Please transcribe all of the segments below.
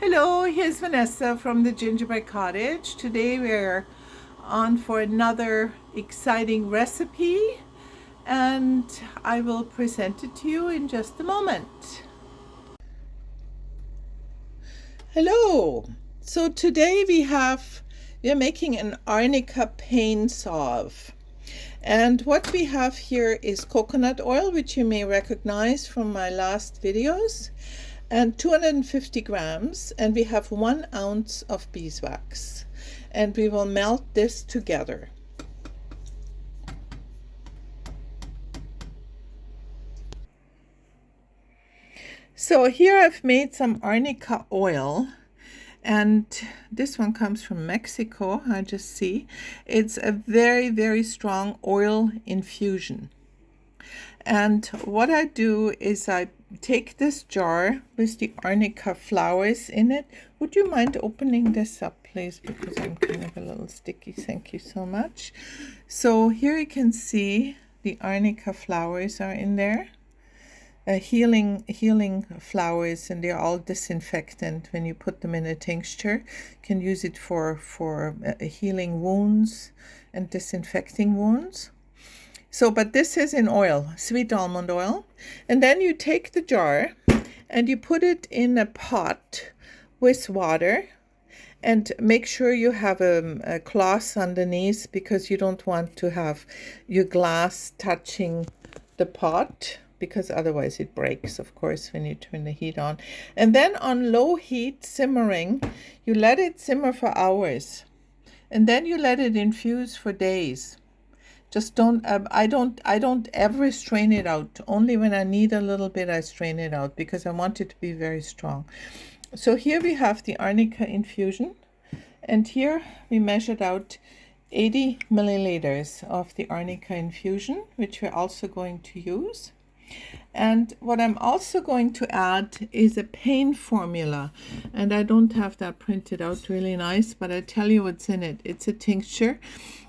Hello, here's Vanessa from the Gingerbread Cottage. Today we're on for another exciting recipe and I will present it to you in just a moment. Hello, so today we are making an Arnica pain salve. And what we have here is coconut oil, which you may recognize from my last videos, and 250 grams, and we have 1 ounce of beeswax, and we will melt this together. So here I've made some Arnica oil, and this one comes from Mexico. I just see it's a very, very strong oil infusion. And what I do is I take this jar with the Arnica flowers in it. Would you mind opening this up, please? Because I'm kind of a little sticky. Thank you so much. So here you can see the Arnica flowers are in there. Healing flowers, and they're all disinfectant. When you put them in a tincture, you can use it for healing wounds and disinfecting wounds. So, but this is in oil, sweet almond oil. And then you take the jar and you put it in a pot with water, and make sure you have a cloth underneath, because you don't want to have your glass touching the pot, because otherwise it breaks, of course, when you turn the heat on. And then on low heat, simmering, you let it simmer for hours. And then you let it infuse for days. Just don't, I don't ever strain it out. Only when I need a little bit, I strain it out, because I want it to be very strong. So here we have the Arnica infusion, and here we measured out 80 milliliters of the Arnica infusion, which we're also going to use. And what I'm also going to add is a pain formula, and I don't have that printed out really nice, but I tell you what's in it. It's a tincture.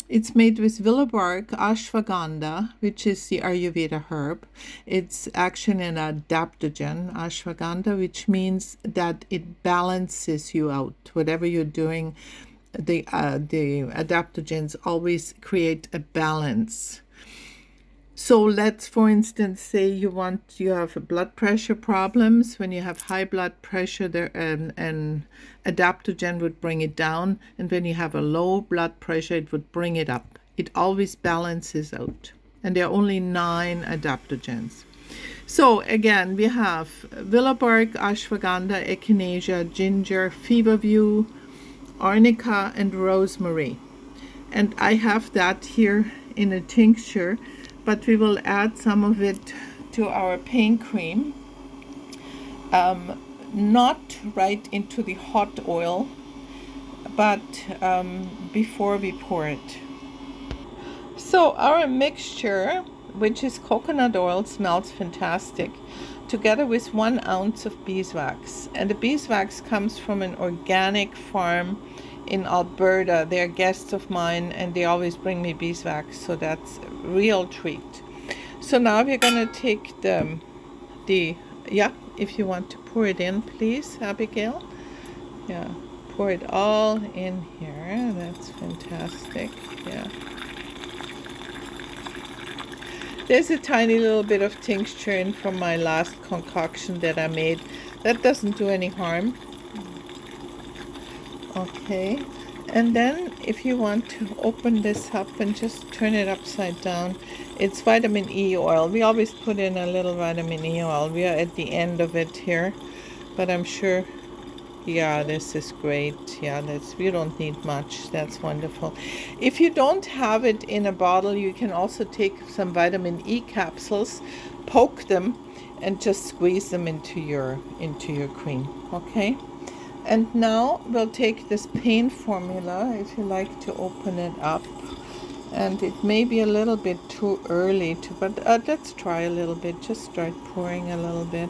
It's made with willow bark, ashwagandha, which is the Ayurveda herb. It's actually an adaptogen, ashwagandha, which means that it balances you out. Whatever you're doing, the adaptogens always create a balance. So let's, for instance, say you have blood pressure problems. When you have high blood pressure, an adaptogen would bring it down, and when you have a low blood pressure, it would bring it up. It always balances out, and there are only 9 adaptogens. So again, we have willow bark, ashwagandha, echinacea, ginger, feverfew, arnica, and rosemary. And I have that here in a tincture, but we will add some of it to our pain cream, not right into the hot oil, but before we pour it. So our mixture, which is coconut oil, smells fantastic, together with 1 ounce of beeswax. And the beeswax comes from an organic farm in Alberta. They're guests of mine, and they always bring me beeswax, so that's a real treat. So now we're gonna take if you want to pour it in, please, Abigail. Yeah, pour it all in here. That's fantastic. Yeah. There's a tiny little bit of tincture in from my last concoction that I made. That doesn't do any harm. Okay, and then if you want to open this up and just turn it upside down, it's vitamin E oil. We always put in a little vitamin E oil. We are at the end of it here, but I'm sure, yeah, this is great. Yeah, we don't need much. That's wonderful. If you don't have it in a bottle, you can also take some vitamin E capsules, poke them, and just squeeze them into your cream. Okay. And now we'll take this pain formula, if you like to open it up. And it may be a little bit too early but let's try a little bit. Just start pouring a little bit.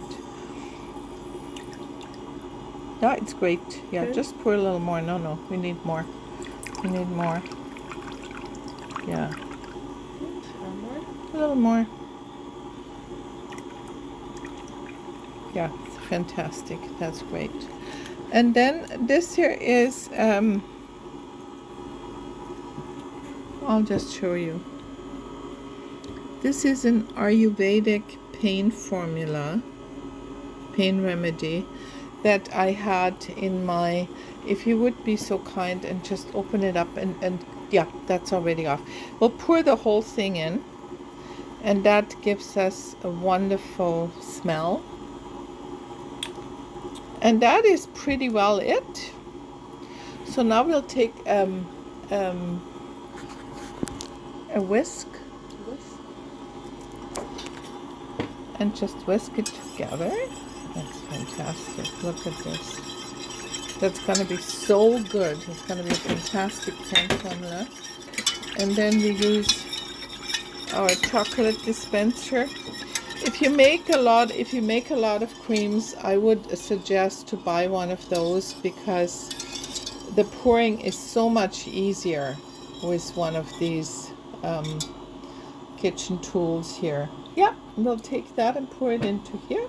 Yeah, it's great. Yeah, okay. Just pour a little more. No, we need more. We need more. Yeah. A little more. Yeah, fantastic. That's great. And then this here is, I'll just show you. This is an Ayurvedic pain formula, pain remedy that I had in my, if you would be so kind and just open it up and yeah, that's already off. We'll pour the whole thing in, and that gives us a wonderful smell. And that is pretty well it. So now we'll take a whisk and just whisk it together. That's fantastic. Look at this. That's going to be so good. It's going to be a fantastic pain formula. And then we use our chocolate dispenser. If you make a lot of creams, I would suggest to buy one of those, because the pouring is so much easier with one of these kitchen tools here. Yeah, we'll take that and pour it into here.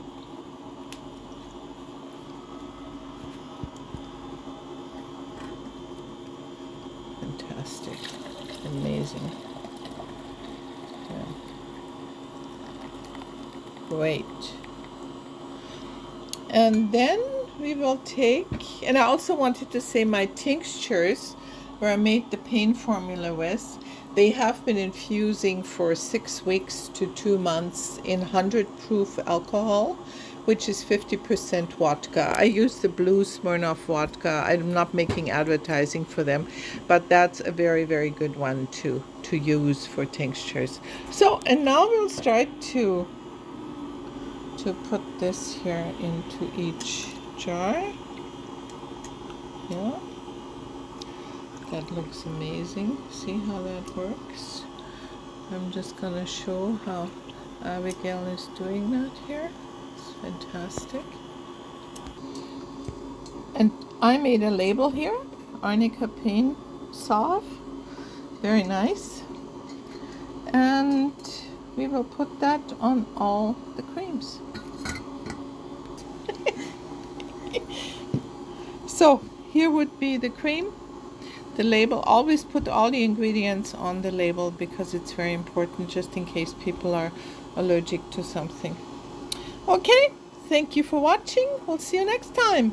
Fantastic. Amazing. Yeah. Great. And then we will take, and I also wanted to say my tinctures, where I made the pain formula with, they have been infusing for 6 weeks to 2 months in 100 proof alcohol, which is 50% vodka. I use the blue Smirnoff vodka. I'm not making advertising for them, but that's a very, very good one to use for tinctures. So, and now we'll start to put this here into each jar. Yeah. That looks amazing. See how that works? I'm just gonna show how Abigail is doing that here. It's fantastic. And I made a label here, Arnica Pain Salve. Very nice. And we will put that on all the creams. So here would be the cream. The label, always put all the ingredients on the label, because it's very important, just in case people are allergic to something. Okay, thank you for watching. We'll see you next time.